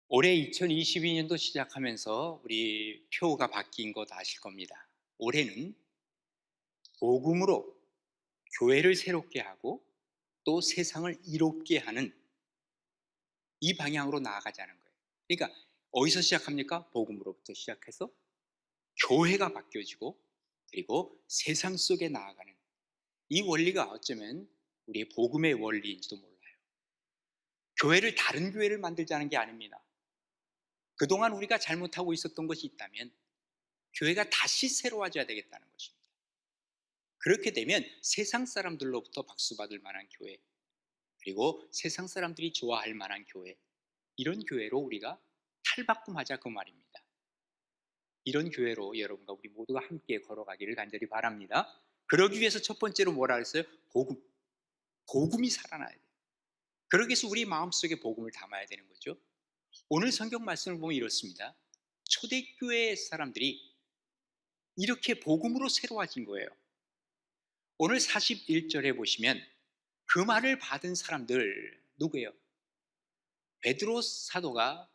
올해 2022년도 시작하면서 우리 표가 바뀐 것 아실 겁니다. 올해는 복음으로 교회를 새롭게 하고 또 세상을 이롭게 하는 이 방향으로 나아가자는 거예요. 그러니까 어디서 시작합니까? 복음으로부터 시작해서 교회가 바뀌어지고 그리고 세상 속에 나아가는 이 원리가 어쩌면 우리의 복음의 원리인지도 몰라요. 교회를 다른 교회를 만들자는 게 아닙니다. 그동안 우리가 잘못하고 있었던 것이 있다면 교회가 다시 새로워져야 되겠다는 것입니다. 그렇게 되면 세상 사람들로부터 박수받을 만한 교회, 그리고 세상 사람들이 좋아할 만한 교회, 이런 교회로 우리가 탈바꿈하자 그 말입니다. 이런 교회로 여러분과 우리 모두가 함께 걸어가기를 간절히 바랍니다. 그러기 위해서 첫 번째로 뭐라 했어요? 복음. 복음이 살아나야 돼요. 그러기 위해서 우리 마음속에 복음을 담아야 되는 거죠. 오늘 성경 말씀을 보면 이렇습니다. 초대교회 사람들이 이렇게 복음으로 새로워진 거예요. 오늘 41절에 보시면 그 말을 받은 사람들 누구예요? 베드로 사도가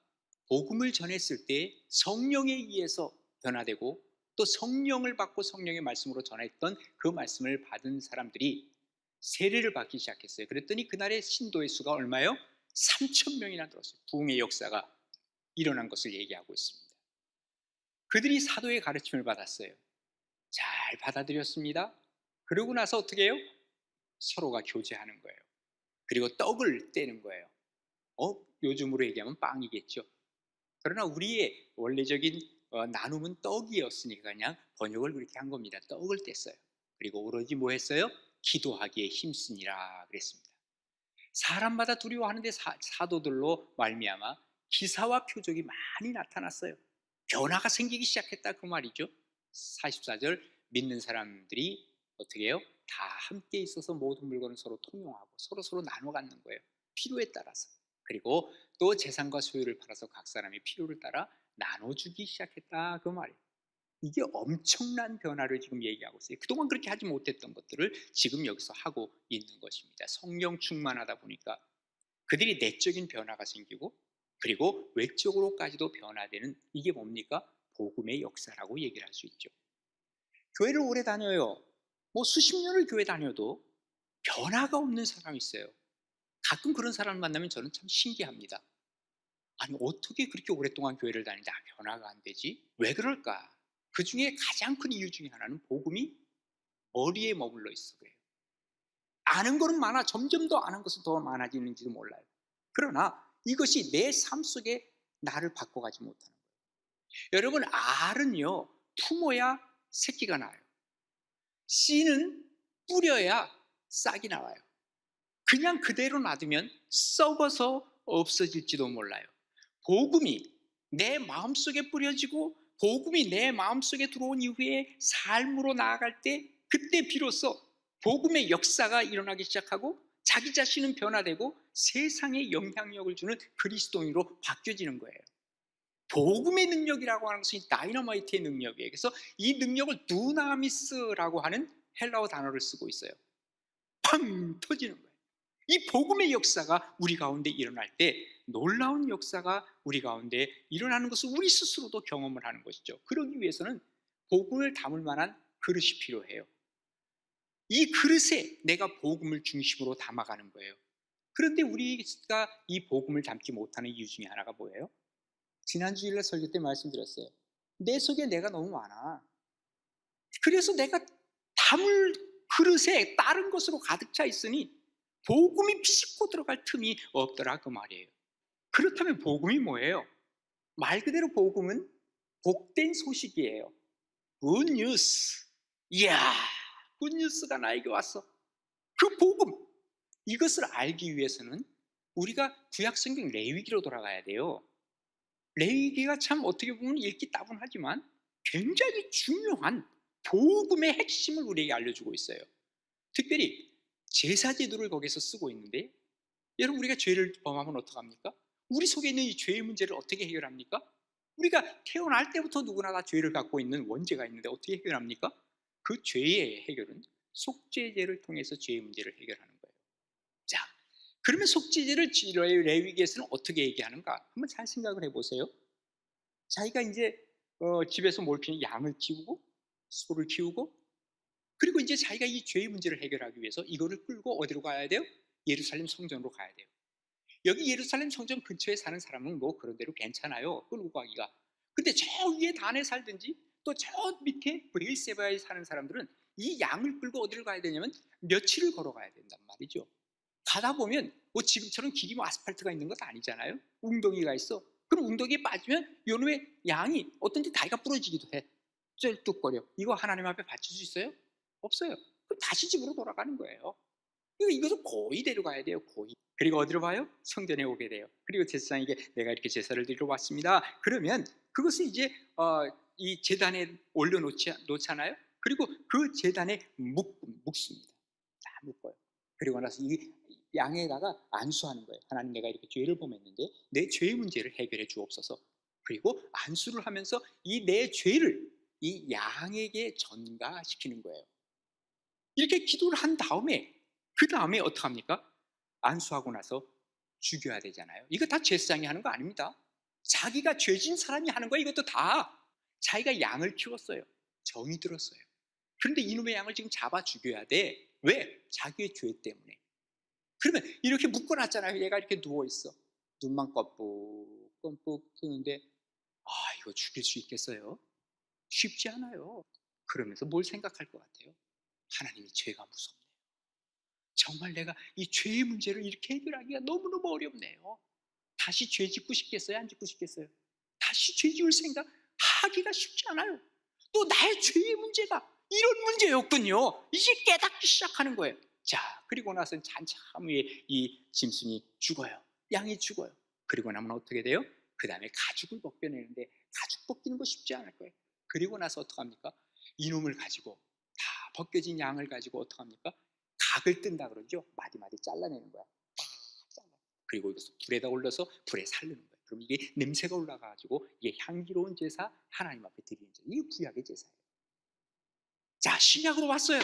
복음을 전했을 때 성령에 의해서 변화되고 또 성령을 받고 성령의 말씀으로 전했던 그 말씀을 받은 사람들이 세례를 받기 시작했어요. 그랬더니 그날의 신도의 수가 얼마요? 3천 명이나 들었어요. 부흥의 역사가 일어난 것을 얘기하고 있습니다. 그들이 사도의 가르침을 받았어요. 잘 받아들였습니다. 그러고 나서 어떻게 해요? 서로가 교제하는 거예요. 그리고 떡을 떼는 거예요. 요즘으로 얘기하면 빵이겠죠. 그러나 우리의 원래적인 나눔은 떡이었으니까 그냥 번역을 그렇게 한 겁니다. 떡을 뗐어요. 그리고 오로지 뭐 했어요? 기도하기에 힘쓰니라 그랬습니다. 사람마다 두려워하는데 사도들로 말미암아 기사와 표적이 많이 나타났어요. 변화가 생기기 시작했다 그 말이죠. 44절 믿는 사람들이 어떻게 해요? 다 함께 있어서 모든 물건을 서로 통용하고 서로 나눠 갖는 거예요. 필요에 따라서. 그리고 또 재산과 소유를 팔아서 각 사람의 필요를 따라 나눠주기 시작했다 그 말이에요. 이게 엄청난 변화를 지금 얘기하고 있어요. 그동안 그렇게 하지 못했던 것들을 지금 여기서 하고 있는 것입니다. 성령 충만하다 보니까 그들이 내적인 변화가 생기고 그리고 외적으로까지도 변화되는 이게 뭡니까? 복음의 역사라고 얘기를 할 수 있죠. 교회를 오래 다녀요. 뭐 수십 년을 교회 다녀도 변화가 없는 사람이 있어요. 가끔 그런 사람을 만나면 저는 참 신기합니다. 아니 어떻게 그렇게 오랫동안 교회를 다니는데 변화가 안 되지? 왜 그럴까? 그 중에 가장 큰 이유 중에 하나는 복음이 머리에 머물러 있어 그래요. 아는 거는 많아. 점점 더 아는 것은 더 많아지는지도 몰라요. 그러나 이것이 내 삶 속에 나를 바꿔가지 못하는 거예요. 여러분 알은요 품어야 새끼가 나요. 씨는 뿌려야 싹이 나와요. 그냥 그대로 놔두면 썩어서 없어질지도 몰라요. 복음이 내 마음속에 뿌려지고 복음이 내 마음속에 들어온 이후에 삶으로 나아갈 때 그때 비로소 복음의 역사가 일어나기 시작하고 자기 자신은 변화되고 세상에 영향력을 주는 그리스도인으로 바뀌어지는 거예요. 복음의 능력이라고 하는 것은 다이너마이트의 능력이에요. 그래서 이 능력을 두나미스라고 하는 헬라어 단어를 쓰고 있어요. 팡 터지는 거예요. 이 복음의 역사가 우리 가운데 일어날 때 놀라운 역사가 우리 가운데 일어나는 것을 우리 스스로도 경험을 하는 것이죠. 그러기 위해서는 복음을 담을 만한 그릇이 필요해요. 이 그릇에 내가 복음을 중심으로 담아가는 거예요. 그런데 우리가 이 복음을 담지 못하는 이유 중에 하나가 뭐예요? 지난 주일날 설교 때 말씀드렸어요. 내 속에 내가 너무 많아. 그래서 내가 담을 그릇에 다른 것으로 가득 차 있으니 복음이 비집고 들어갈 틈이 없더라 그 말이에요. 그렇다면 복음이 뭐예요? 말 그대로 복음은 복된 소식이에요. Good news. 이야, good news가 나에게 왔어. 그 복음, 이것을 알기 위해서는 우리가 구약 성경 레위기로 돌아가야 돼요. 레위기가 참 어떻게 보면 읽기 따분하지만 굉장히 중요한 복음의 핵심을 우리에게 알려주고 있어요. 특별히 제사제도를 거기서 쓰고 있는데 여러분 우리가 죄를 범하면 어떡합니까? 우리 속에 있는 이 죄의 문제를 어떻게 해결합니까? 우리가 태어날 때부터 누구나 다 죄를 갖고 있는 원죄가 있는데 어떻게 해결합니까? 그 죄의 해결은 속죄제를 통해서 죄의 문제를 해결하는 거예요. 자, 그러면 속죄제를 레위기에서는 어떻게 얘기하는가? 한번 잘 생각을 해보세요. 자기가 이제 집에서 뭘 키우는 양을 키우고 소를 키우고, 그리고 이제 자기가 이 죄의 문제를 해결하기 위해서 이거를 끌고 어디로 가야 돼요? 예루살렘 성전으로 가야 돼요. 여기 예루살렘 성전 근처에 사는 사람은 뭐 그런 대로 괜찮아요, 끌고 가기가. 근데 저 위에 단에 살든지 또 저 밑에 브레일세바에 사는 사람들은 이 양을 끌고 어디를 가야 되냐면 며칠을 걸어가야 된단 말이죠. 가다 보면 뭐 지금처럼 길이 뭐 아스팔트가 있는 것도 아니잖아요. 웅덩이가 있어. 그럼 웅덩이에 빠지면 요놈의 양이 어떤 데 다리가 부러지기도 해. 쩔뚝거려. 이거 하나님 앞에 바칠 수 있어요? 없어요. 그럼 다시 집으로 돌아가는 거예요. 이것을 고의 데려가야 돼요, 고의. 그리고 어디로 가요? 성전에 오게 돼요. 그리고 제사장에게 내가 이렇게 제사를 드리러 왔습니다. 그러면 그것을 이제 이 제단에 올려놓잖아요. 그리고 그 제단에 묵습니다. 다 묶어요. 그리고 나서 이 양에다가 안수하는 거예요. 하나님, 내가 이렇게 죄를 범했는데 내 죄의 문제를 해결해 주옵소서. 그리고 안수를 하면서 이 내 죄를 이 양에게 전가시키는 거예요. 이렇게 기도를 한 다음에 그 다음에 어떡합니까? 안수하고 나서 죽여야 되잖아요. 이거 다 제사장이 하는 거 아닙니다. 자기가 죄진 사람이 하는 거예요. 이것도 다. 자기가 양을 키웠어요. 정이 들었어요. 그런데 이놈의 양을 지금 잡아 죽여야 돼. 왜? 자기의 죄 때문에. 그러면 이렇게 묶어놨잖아요. 얘가 이렇게 누워있어. 눈만 껌뻑 뜨는데 이거 죽일 수 있겠어요? 쉽지 않아요. 그러면서 뭘 생각할 것 같아요? 하나님이 죄가 무섭네요. 정말 내가 이 죄의 문제를 이렇게 해결하기가 너무너무 어렵네요. 다시 죄 짓고 싶겠어요? 안 짓고 싶겠어요? 다시 죄 지을 생각 하기가 쉽지 않아요. 또 나의 죄의 문제가 이런 문제였군요. 이제 깨닫기 시작하는 거예요. 자, 그리고 나서는 한참 후에 이 짐승이 죽어요. 양이 죽어요. 그리고 나면 어떻게 돼요? 그 다음에 가죽을 벗겨내는데 가죽 벗기는 거 쉽지 않을 거예요. 그리고 나서 어떡합니까? 이놈을 가지고 다 벗겨진 양을 가지고 어떡합니까? 각을 뜬다 그러죠. 마디마디 잘라내는 거야. 딱 잘라. 그리고 이것을 불에다 올려서 불에 살르는 거예요. 그럼 이게 냄새가 올라가지고 이게 향기로운 제사, 하나님 앞에 드리는 제사. 이게 구약의 제사예요. 자, 신약으로 왔어요.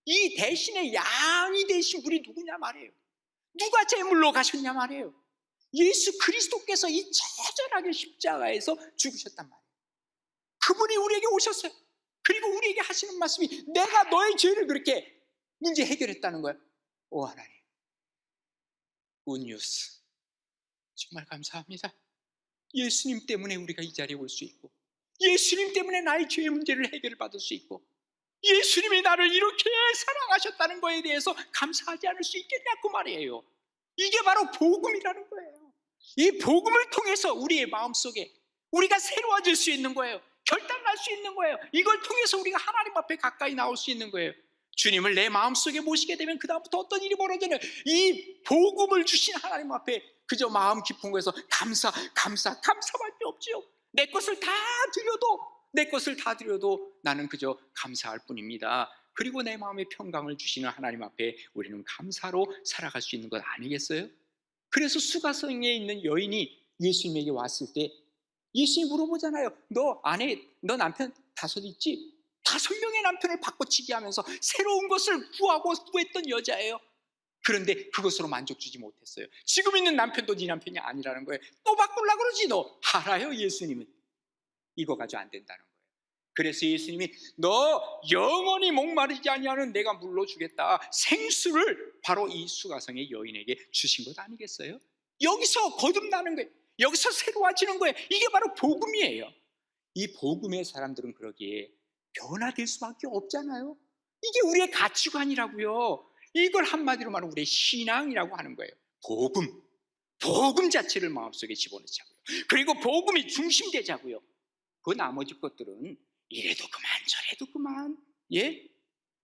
이 대신에 양이 되신 분이 누구냐 말이에요. 누가 제물로 가셨냐 말이에요. 예수 그리스도께서 이 처절하게 십자가에서 죽으셨단 말이에요. 그분이 우리에게 오셨어요. 그리고 우리에게 하시는 말씀이 내가 너의 죄를 그렇게 문제 해결했다는 거예요. 오 하나님, 굿뉴스. 정말 감사합니다. 예수님 때문에 우리가 이 자리에 올 수 있고, 예수님 때문에 나의 죄의 문제를 해결받을 수 있고, 예수님이 나를 이렇게 사랑하셨다는 거에 대해서 감사하지 않을 수 있겠냐고 말이에요. 이게 바로 복음이라는 거예요. 이 복음을 통해서 우리의 마음속에 우리가 새로워질 수 있는 거예요. 결단할 수 있는 거예요. 이걸 통해서 우리가 하나님 앞에 가까이 나올 수 있는 거예요. 주님을 내 마음속에 모시게 되면 그 다음부터 어떤 일이 벌어지냐, 이 복음을 주신 하나님 앞에 그저 마음 깊은 곳에서 감사밖에 없지요. 내 것을 다 드려도 나는 그저 감사할 뿐입니다. 그리고 내 마음에 평강을 주시는 하나님 앞에 우리는 감사로 살아갈 수 있는 것 아니겠어요? 그래서 수가성에 있는 여인이 예수님에게 왔을 때 예수님이 물어보잖아요. 너 남편 5 있지? 5명의 남편을 바꿔치기 하면서 새로운 것을 구했던 여자예요. 그런데 그것으로 만족 주지 못했어요. 지금 있는 남편도 네 남편이 아니라는 거예요. 또 바꾸려고 그러지 너. 알아요, 예수님은. 이거 가지고 안 된다는 거예요. 그래서 예수님이 너 영원히 목마르지 아니하는 내가 물로 주겠다. 생수를 바로 이 수가성의 여인에게 주신 것 아니겠어요? 여기서 거듭나는 거예요. 여기서 새로워지는 거예요. 이게 바로 복음이에요. 이 복음의 사람들은 그러기에 변화될 수밖에 없잖아요. 이게 우리의 가치관이라고요. 이걸 한마디로 말하면 우리의 신앙이라고 하는 거예요. 복음 자체를 마음속에 집어넣자고요. 그리고 복음이 중심되자고요. 그 나머지 것들은 이래도 그만 저래도 그만,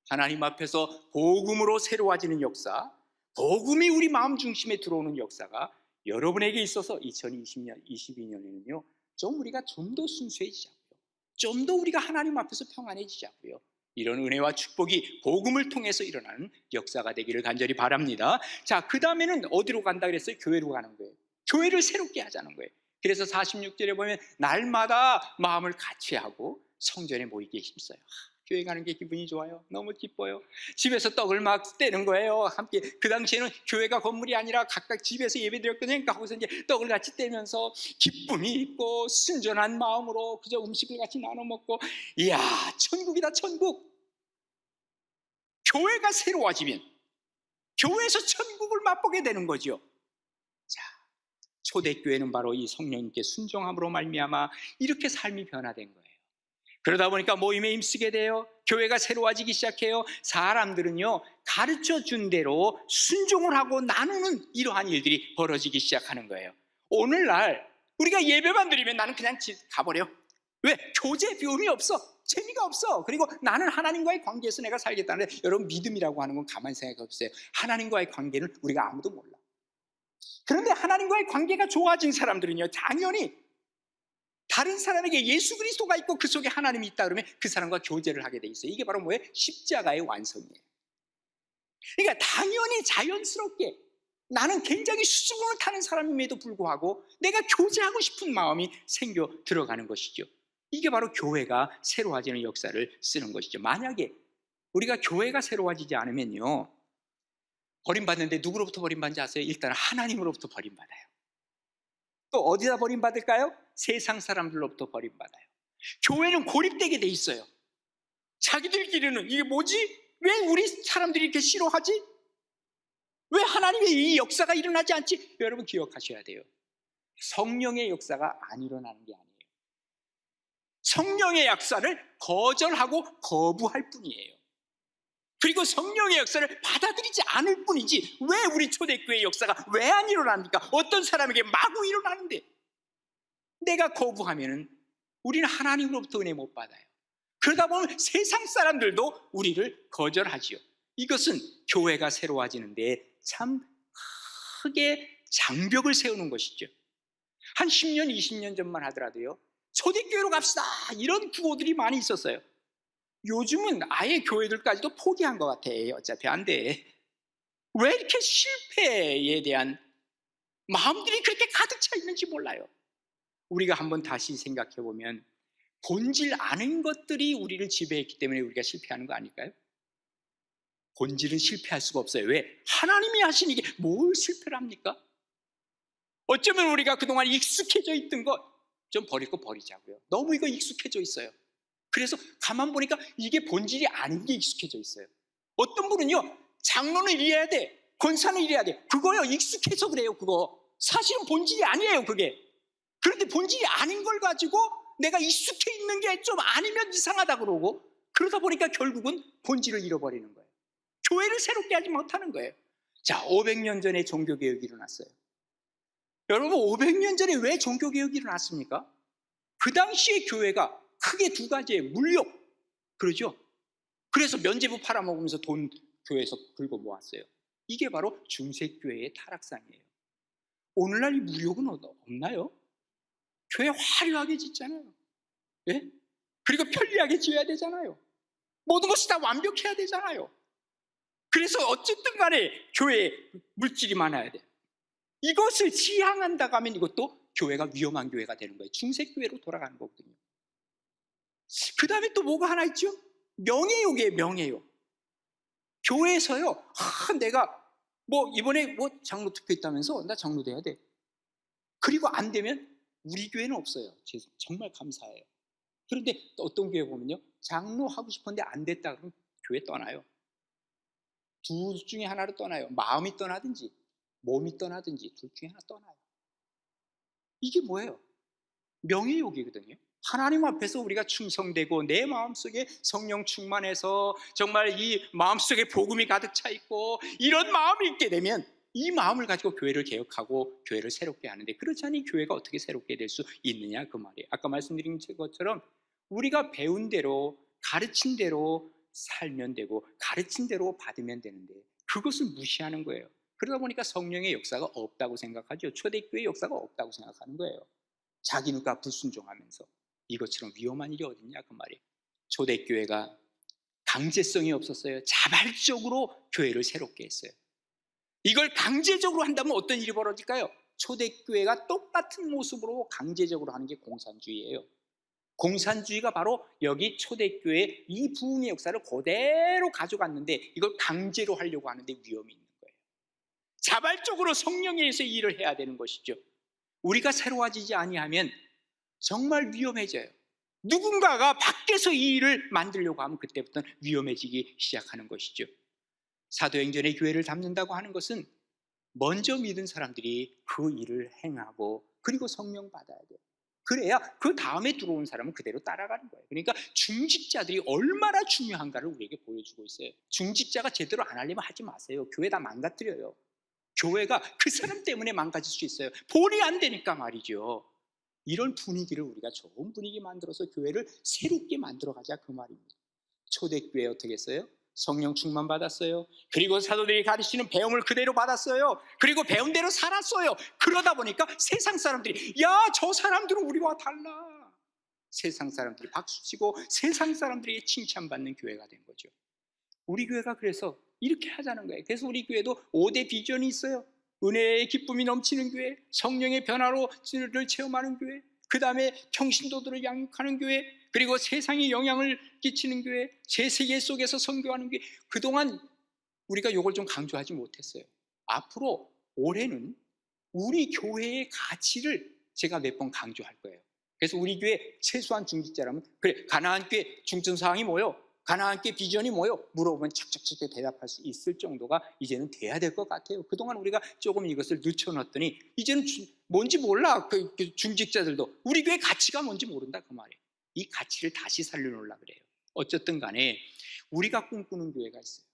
하나님 앞에서 복음으로 새로워지는 역사, 복음이 우리 마음 중심에 들어오는 역사가 여러분에게 있어서 2022년에는요 좀 우리가 좀 더 순수해지자고요. 좀 더 우리가 하나님 앞에서 평안해지자고요. 이런 은혜와 축복이 복음을 통해서 일어나는 역사가 되기를 간절히 바랍니다. 자, 그 다음에는 어디로 간다 그랬어요? 교회로 가는 거예요. 교회를 새롭게 하자는 거예요. 그래서 46절에 보면 날마다 마음을 같이 하고 성전에 모이기에 힘써요. 교회 가는 게 기분이 좋아요. 너무 기뻐요. 집에서 떡을 막 떼는 거예요. 함께. 그 당시에는 교회가 건물이 아니라 각각 집에서 예배드렸거든요. 그러니까 거기서 이제 떡을 같이 떼면서 기쁨이 있고 순전한 마음으로 그저 음식을 같이 나눠 먹고, 이야, 천국이다, 천국. 교회가 새로워지면 교회에서 천국을 맛보게 되는 거죠. 자, 초대교회는 바로 이 성령님께 순종함으로 말미암아 이렇게 삶이 변화된 거예요. 그러다 보니까 모임에 힘쓰게 돼요. 교회가 새로워지기 시작해요. 사람들은요, 가르쳐준 대로 순종을 하고 나누는 이러한 일들이 벌어지기 시작하는 거예요. 오늘날 우리가 예배만 드리면 나는 그냥 가버려. 왜? 교제 비움이 없어. 재미가 없어. 그리고 나는 하나님과의 관계에서 내가 살겠다는데, 여러분, 믿음이라고 하는 건 가만히 생각해 보세요. 하나님과의 관계는 우리가 아무도 몰라. 그런데 하나님과의 관계가 좋아진 사람들은요, 당연히 다른 사람에게 예수 그리스도가 있고 그 속에 하나님이 있다 그러면 그 사람과 교제를 하게 돼 있어요. 이게 바로 뭐예요? 십자가의 완성이에요. 그러니까 당연히 자연스럽게 나는 굉장히 수줍음을 타는 사람임에도 불구하고 내가 교제하고 싶은 마음이 생겨 들어가는 것이죠. 이게 바로 교회가 새로워지는 역사를 쓰는 것이죠. 만약에 우리가 교회가 새로워지지 않으면요, 버림받는데 누구로부터 버림받는지 아세요? 일단 하나님으로부터 버림받아요. 또 어디다 버림받을까요? 세상 사람들로부터 버림받아요. 교회는 고립되게 돼 있어요. 자기들끼리는 이게 뭐지? 왜 우리 사람들이 이렇게 싫어하지? 왜 하나님의 이 역사가 일어나지 않지? 여러분 기억하셔야 돼요. 성령의 역사가 안 일어나는 게 아니에요. 성령의 역사를 거절하고 거부할 뿐이에요. 그리고 성령의 역사를 받아들이지 않을 뿐이지, 왜 우리 초대교회의 역사가 왜 안 일어납니까? 어떤 사람에게 마구 일어나는데 내가 거부하면 우리는 하나님으로부터 은혜 못 받아요. 그러다 보면 세상 사람들도 우리를 거절하지요. 이것은 교회가 새로워지는데 참 크게 장벽을 세우는 것이죠. 한 10년, 20년 전만 하더라도요, 초대교회로 갑시다, 이런 구호들이 많이 있었어요. 요즘은 아예 교회들까지도 포기한 것 같아. 어차피 안 돼. 왜 이렇게 실패에 대한 마음들이 그렇게 가득 차 있는지 몰라요. 우리가 한번 다시 생각해 보면 본질 아는 것들이 우리를 지배했기 때문에 우리가 실패하는 거 아닐까요? 본질은 실패할 수가 없어요. 왜? 하나님이 하신 이게 뭘 실패를 합니까? 어쩌면 우리가 그동안 익숙해져 있던 것 좀 버릴 거 버리자고요. 너무 이거 익숙해져 있어요. 그래서 가만 보니까 이게 본질이 아닌 게 익숙해져 있어요. 어떤 분은요, 장로는 이래야 돼, 권사는 이래야 돼, 그거요 익숙해서 그래요. 그거 사실은 본질이 아니에요. 그게. 그런데 본질이 아닌 걸 가지고 내가 익숙해 있는 게 좀 아니면 이상하다 그러고, 그러다 보니까 결국은 본질을 잃어버리는 거예요. 교회를 새롭게 하지 못하는 거예요. 자, 500년 전에 종교개혁이 일어났어요. 여러분, 500년 전에 왜 종교개혁이 일어났습니까? 그 당시에 교회가 크게 두 가지의 물욕, 그러죠? 그래서 면죄부 팔아먹으면서 돈 교회에서 긁어 모았어요. 이게 바로 중세교회의 타락상이에요. 오늘날 이 물욕은 없나요? 교회 화려하게 짓잖아요. 예? 그리고 편리하게 지어야 되잖아요. 모든 것이 다 완벽해야 되잖아요. 그래서 어쨌든 간에 교회에 물질이 많아야 돼. 이것을 지향한다고 하면 이것도 교회가 위험한 교회가 되는 거예요. 중세교회로 돌아가는 거거든요. 그 다음에 또 뭐가 하나 있죠? 명예욕이에요. 명예욕. 교회에서요, 내가 뭐 이번에 뭐 장로 투표 있다면서 나 장로 돼야 돼. 그리고 안 되면 우리 교회는 없어요. 정말 감사해요. 그런데 또 어떤 교회 보면요, 장로 하고 싶은데 안 됐다 그러면 교회 떠나요. 둘 중에 하나로 떠나요. 마음이 떠나든지 몸이 떠나든지 둘 중에 하나 떠나요. 이게 뭐예요? 명예욕이거든요. 하나님 앞에서 우리가 충성되고 내 마음속에 성령 충만해서 정말 이 마음속에 복음이 가득 차 있고 이런 마음이 있게 되면 이 마음을 가지고 교회를 개혁하고 교회를 새롭게 하는데, 그렇지 않으니 교회가 어떻게 새롭게 될 수 있느냐 그 말이에요. 아까 말씀드린 것처럼 우리가 배운 대로 가르친 대로 살면 되고 가르친 대로 받으면 되는데 그것을 무시하는 거예요. 그러다 보니까 성령의 역사가 없다고 생각하죠. 초대교회의 역사가 없다고 생각하는 거예요. 자기 눈과 불순종하면서. 이것처럼 위험한 일이 어딨냐 그 말이에요. 초대교회가 강제성이 없었어요. 자발적으로 교회를 새롭게 했어요. 이걸 강제적으로 한다면 어떤 일이 벌어질까요? 초대교회가 똑같은 모습으로 강제적으로 하는 게 공산주의예요. 공산주의가 바로 여기 초대교회 이 부흥의 역사를 그대로 가져갔는데 이걸 강제로 하려고 하는데 위험이 있는 거예요. 자발적으로 성령에 의해서 이 일을 해야 되는 것이죠. 우리가 새로워지지 아니하면 정말 위험해져요. 누군가가 밖에서 이 일을 만들려고 하면 그때부터는 위험해지기 시작하는 것이죠. 사도행전의 교회를 담는다고 하는 것은 먼저 믿은 사람들이 그 일을 행하고 그리고 성령 받아야 돼요. 그래야 그 다음에 들어온 사람은 그대로 따라가는 거예요. 그러니까 중직자들이 얼마나 중요한가를 우리에게 보여주고 있어요. 중직자가 제대로 안 하려면 하지 마세요. 교회 다 망가뜨려요. 교회가 그 사람 때문에 망가질 수 있어요. 본이 안 되니까 말이죠. 이런 분위기를 우리가 좋은 분위기 만들어서 교회를 새롭게 만들어가자 그 말입니다. 초대교회 어떻게 했어요? 성령 충만 받았어요. 그리고 사도들이 가르치는 배움을 그대로 받았어요. 그리고 배운 대로 살았어요. 그러다 보니까 세상 사람들이 야, 저 사람들은 우리와 달라. 세상 사람들이 박수치고 세상 사람들에게 칭찬받는 교회가 된 거죠. 우리 교회가 그래서 이렇게 하자는 거예요. 그래서 우리 교회도 5대 비전이 있어요. 은혜의 기쁨이 넘치는 교회, 성령의 변화를 체험하는 교회, 그 다음에 평신도들을 양육하는 교회, 그리고 세상에 영향을 끼치는 교회, 제 세계 속에서 선교하는 교회. 그동안 우리가 이걸 좀 강조하지 못했어요. 앞으로 올해는 우리 교회의 가치를 제가 몇 번 강조할 거예요. 그래서 우리 교회 최소한 중직자라면 그래, 가나안 교회 중증사항이 뭐요? 가나안 교회 비전이 뭐요? 물어보면 착착착 대답할 수 있을 정도가 이제는 돼야 될 것 같아요. 그동안 우리가 조금 이것을 늦춰놨더니 이제는 뭔지 몰라. 그 중직자들도 우리 교회 가치가 뭔지 모른다 그 말이에요. 이 가치를 다시 살려놓으려고 그래요. 어쨌든 간에 우리가 꿈꾸는 교회가 있어요.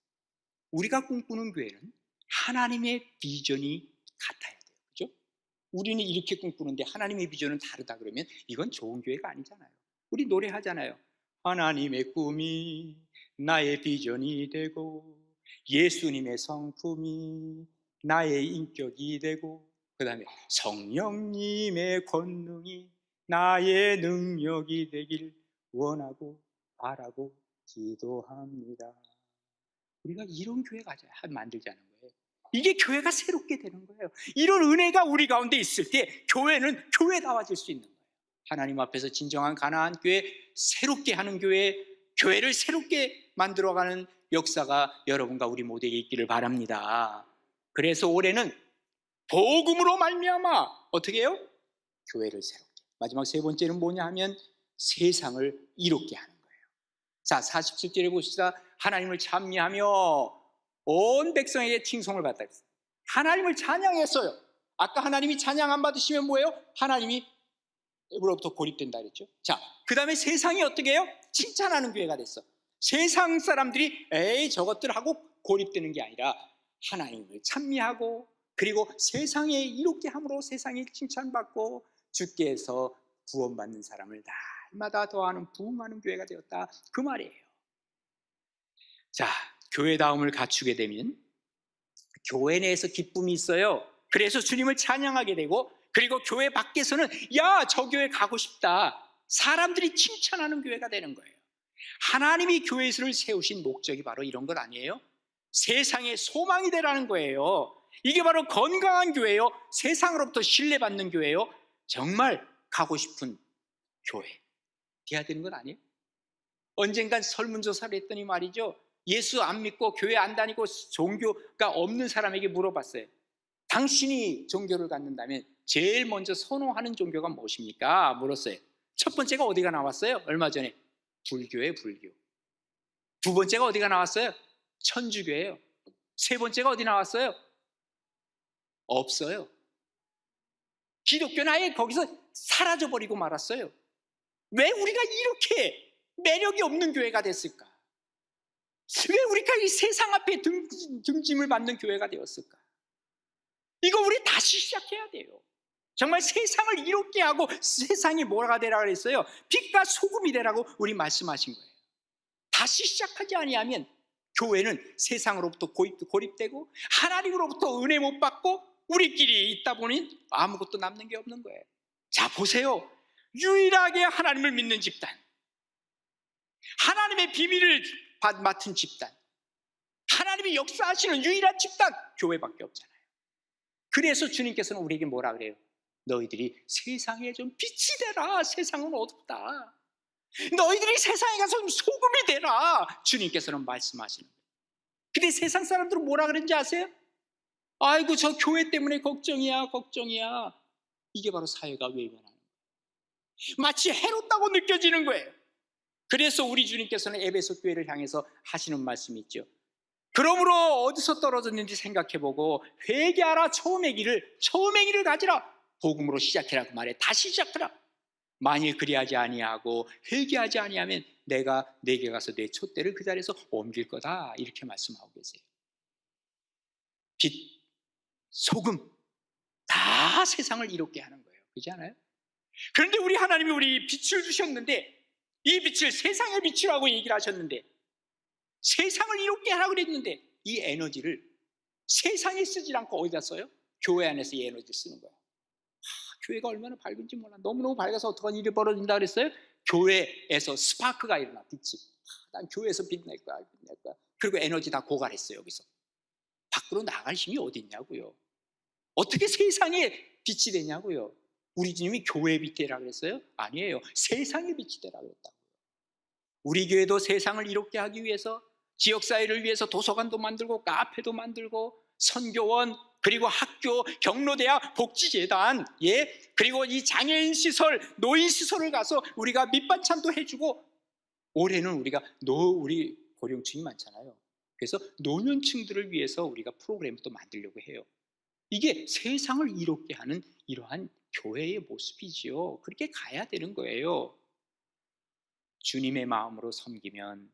우리가 꿈꾸는 교회는 하나님의 비전이 같아야 돼요. 그렇죠? 우리는 이렇게 꿈꾸는데 하나님의 비전은 다르다 그러면 이건 좋은 교회가 아니잖아요. 우리 노래하잖아요. 하나님의 꿈이 나의 비전이 되고 예수님의 성품이 나의 인격이 되고 그 다음에 성령님의 권능이 나의 능력이 되길 원하고 바라고 기도합니다. 우리가 이런 교회가 만들자는 거예요. 이게 교회가 새롭게 되는 거예요. 이런 은혜가 우리 가운데 있을 때 교회는 교회다워질 수 있는 거예요. 하나님 앞에서 진정한 가나안 교회, 새롭게 하는 교회, 교회를 새롭게 만들어가는 역사가 여러분과 우리 모두에게 있기를 바랍니다. 그래서 올해는 복음으로 말미암아 어떻게 해요? 교회를 새롭게. 마지막 세 번째는 뭐냐 하면 세상을 이롭게 하는 거예요. 자, 47절에 보시다. 하나님을 찬미하며 온 백성에게 칭송을 받다 했어요. 하나님을 찬양했어요. 아까 하나님이 찬양 안 받으시면 뭐예요? 하나님이 으로부터 고립된다 그랬죠. 자, 그 다음에 세상이 어떻게 해요? 칭찬하는 교회가 됐어. 세상 사람들이 에이 저것들 하고 고립되는 게 아니라 하나님을 찬미하고 그리고 세상에 이롭게 함으로 세상이 칭찬받고 주께서 구원받는 사람을 날마다 더하는 부흥하는 교회가 되었다 그 말이에요. 자, 교회다움을 갖추게 되면 교회 내에서 기쁨이 있어요. 그래서 주님을 찬양하게 되고 그리고 교회 밖에서는 야, 저 교회 가고 싶다. 사람들이 칭찬하는 교회가 되는 거예요. 하나님이 교회를 세우신 목적이 바로 이런 것 아니에요? 세상의 소망이 되라는 거예요. 이게 바로 건강한 교회요. 세상으로부터 신뢰받는 교회요. 정말 가고 싶은 교회 돼야 되는 것 아니에요? 언젠간 설문조사를 했더니 말이죠. 예수 안 믿고 교회 안 다니고 종교가 없는 사람에게 물어봤어요. 당신이 종교를 갖는다면 제일 먼저 선호하는 종교가 무엇입니까? 물었어요. 첫 번째가 어디가 나왔어요? 얼마 전에 불교예요. 불교. 두 번째가 어디가 나왔어요? 천주교예요. 세 번째가 어디 나왔어요? 없어요. 기독교는 아예 거기서 사라져버리고 말았어요. 왜 우리가 이렇게 매력이 없는 교회가 됐을까? 왜 우리가 이 세상 앞에 등짐을 받는 교회가 되었을까? 이거 우리 다시 시작해야 돼요. 정말 세상을 이롭게 하고 세상이 뭐가 되라 그랬어요? 빛과 소금이 되라고 우리 말씀하신 거예요. 다시 시작하지 아니하면 교회는 세상으로부터 고립되고 하나님으로부터 은혜 못 받고 우리끼리 있다 보니 아무것도 남는 게 없는 거예요. 자, 보세요. 유일하게 하나님을 믿는 집단, 하나님의 비밀을 맡은 집단, 하나님이 역사하시는 유일한 집단, 교회밖에 없잖아요. 그래서 주님께서는 우리에게 뭐라 그래요? 너희들이 세상에 좀 빛이 되라. 세상은 어둡다. 너희들이 세상에 가서 소금이 되라, 주님께서는 말씀하시는 거예요. 근데 세상 사람들은 뭐라 그런지 아세요? 아이고 저 교회 때문에 걱정이야 걱정이야. 이게 바로 사회가 외면하는 거예요. 마치 해롭다고 느껴지는 거예요. 그래서 우리 주님께서는 에베소 교회를 향해서 하시는 말씀이 있죠. 그러므로 어디서 떨어졌는지 생각해보고 회개하라. 처음의 길을 가지라. 복음으로 시작해라. 그 말에 다시 시작하라. 만일 그리하지 아니하고 회개하지 아니하면 내가 내게 가서 내 촛대를 그 자리에서 옮길 거다. 이렇게 말씀하고 계세요. 빛, 소금 다 세상을 이롭게 하는 거예요. 그렇지 않아요? 그런데 우리 하나님이 우리 빛을 주셨는데, 이 빛을 세상의 빛이라고 얘기를 하셨는데, 세상을 이롭게 하라고 그랬는데, 이 에너지를 세상에 쓰지 않고 어디다 써요? 교회 안에서 이 에너지를 쓰는 거예요. 교회가 얼마나 밝은지 몰라. 너무너무 밝아서 어떤 일이 벌어진다 그랬어요? 교회에서 스파크가 일어나. 빛이. 난 교회에서 빛낼 거야. 그리고 에너지 다 고갈했어요. 여기서 밖으로 나갈 힘이 어디 있냐고요. 어떻게 세상에 빛이 되냐고요. 우리 주님이 교회의 빛이 되라 그랬어요? 아니에요. 세상의 빛이 되라 그랬다고요. 우리 교회도 세상을 이롭게 하기 위해서 지역사회를 위해서 도서관도 만들고 카페도 만들고 선교원, 그리고 학교, 경로대학, 복지재단, 그리고 이 장애인 시설, 노인 시설을 가서 우리가 밑반찬도 해주고, 올해는 우리가 우리 고령층이 많잖아요. 그래서 노년층들을 위해서 우리가 프로그램을 또 만들려고 해요. 이게 세상을 이롭게 하는 이러한 교회의 모습이지요. 그렇게 가야 되는 거예요. 주님의 마음으로 섬기면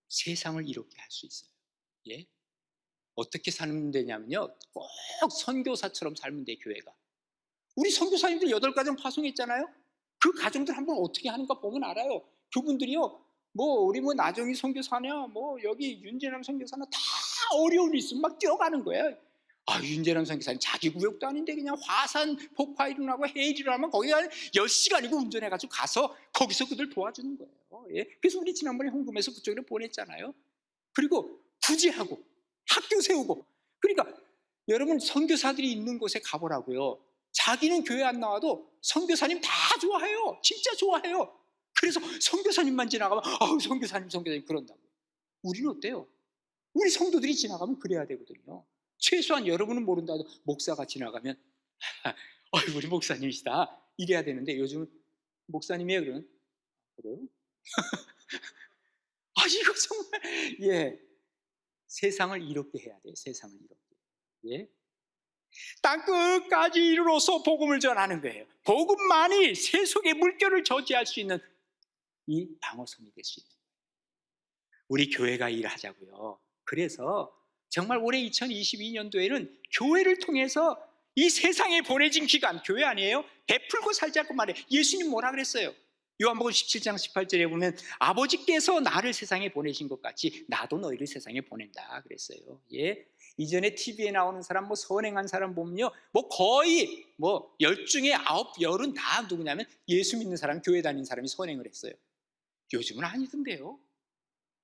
세상을 이롭게 할 수 있어요. 어떻게 살면 되냐면요, 꼭 선교사처럼 살면 돼. 교회가, 우리 선교사님들 8가정 파송했잖아요. 그 가정들 한번 어떻게 하는가 보면 알아요. 그분들이요, 우리 나정희 선교사냐, 여기 윤재남 선교사나 다 어려운 일 있으면 막 뛰어가는 거예요. 윤재남 선교사님 자기 구역도 아닌데 그냥 화산 폭파 일어나고 해일 일어나면 거기 10시간이고 운전해가지고 가서 거기서 그들 도와주는 거예요. 그래서 우리 지난번에 홍금에서 그쪽으로 보냈잖아요. 그리고 구제하고 학교 세우고. 그러니까 여러분, 선교사들이 있는 곳에 가보라고요. 자기는 교회 안 나와도 선교사님 다 좋아해요. 진짜 좋아해요. 그래서 선교사님만 지나가면 선교사님 그런다고요. 우리는 어때요? 우리 성도들이 지나가면 그래야 되거든요. 최소한 여러분은 모른다 해도 목사가 지나가면 우리 목사님이시다 이래야 되는데, 요즘은 목사님이에요 그러면 그래요? 이거 정말 세상을 이롭게 해야 돼요. 세상을 이롭게. 땅 끝까지 이르러서 복음을 전하는 거예요. 복음만이 세속의 물결을 저지할 수 있는 이 방어선이 될 수 있는 거예요. 우리 교회가 일하자고요. 그래서 정말 올해 2022년도에는 교회를 통해서 이 세상에 보내진 기간, 교회 아니에요? 베풀고 살자고 말해. 예수님 뭐라 그랬어요? 요한복음 17장 18절에 보면 아버지께서 나를 세상에 보내신 것 같이 나도 너희를 세상에 보낸다 그랬어요. 이전에 TV에 나오는 사람, 선행한 사람 보면요, 거의 10중에 9, 10은 다 누구냐면 예수 믿는 사람, 교회 다니는 사람이 선행을 했어요. 요즘은 아니던데요.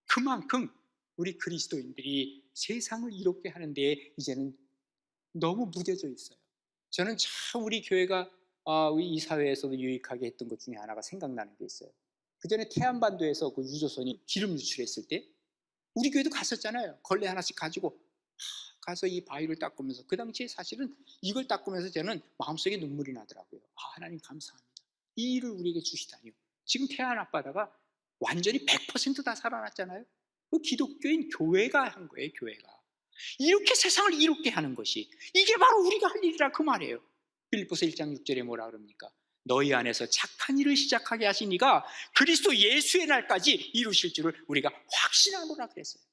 그만큼 우리 그리스도인들이 세상을 이롭게 하는데 이제는 너무 무뎌져 있어요. 저는 참 우리 교회가 이 사회에서도 유익하게 했던 것 중에 하나가 생각나는 게 있어요. 그 전에 태안반도에서 그 유조선이 기름 유출했을 때 우리 교회도 갔었잖아요. 걸레 하나씩 가지고 가서 이 바위를 닦으면서, 그 당시에 사실은 이걸 닦으면서 저는 마음속에 눈물이 나더라고요. 하나님 감사합니다. 이 일을 우리에게 주시다니요. 지금 태안 앞바다가 완전히 100% 살아났잖아요. 그 기독교인 교회가 한 거예요. 교회가 이렇게 세상을 이롭게 하는 것이, 이게 바로 우리가 할 일이라 그 말이에요. 빌립보서 1장 6절에 뭐라 그럽니까? 너희 안에서 착한 일을 시작하게 하신 이가 그리스도 예수의 날까지 이루실 줄을 우리가 확신하노라 그랬어요.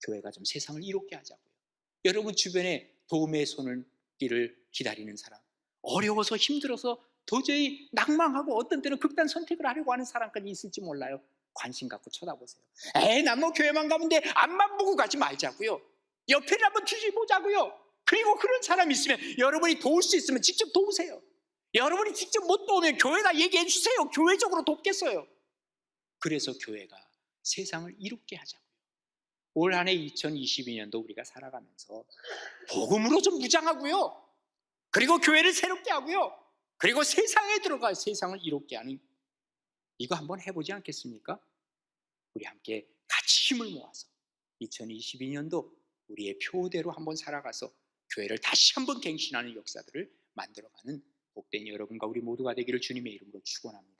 교회가 좀 세상을 이롭게 하자고요. 여러분 주변에 도움의 손길을 기다리는 사람, 어려워서 힘들어서 도저히 낙망하고 어떤 때는 극단 선택을 하려고 하는 사람까지 있을지 몰라요. 관심 갖고 쳐다보세요. 난 교회만 가면 돼. 앞만 보고 가지 말자고요. 옆에를 한번 뒤집어보자고요. 그리고 그런 사람이 있으면 여러분이 도울 수 있으면 직접 도우세요. 여러분이 직접 못 도우면 교회가 얘기해 주세요. 교회적으로 돕겠어요. 그래서 교회가 세상을 이롭게 하자고요. 올 한 해 2022년도 우리가 살아가면서 복음으로 좀 무장하고요. 그리고 교회를 새롭게 하고요. 그리고 세상에 들어가 세상을 이롭게 하는 이거 한번 해보지 않겠습니까? 우리 함께 같이 힘을 모아서 2022년도 우리의 표대로 한번 살아가서 교회를 다시 한번 갱신하는 역사들을 만들어가는 복된 여러분과 우리 모두가 되기를 주님의 이름으로 축원합니다.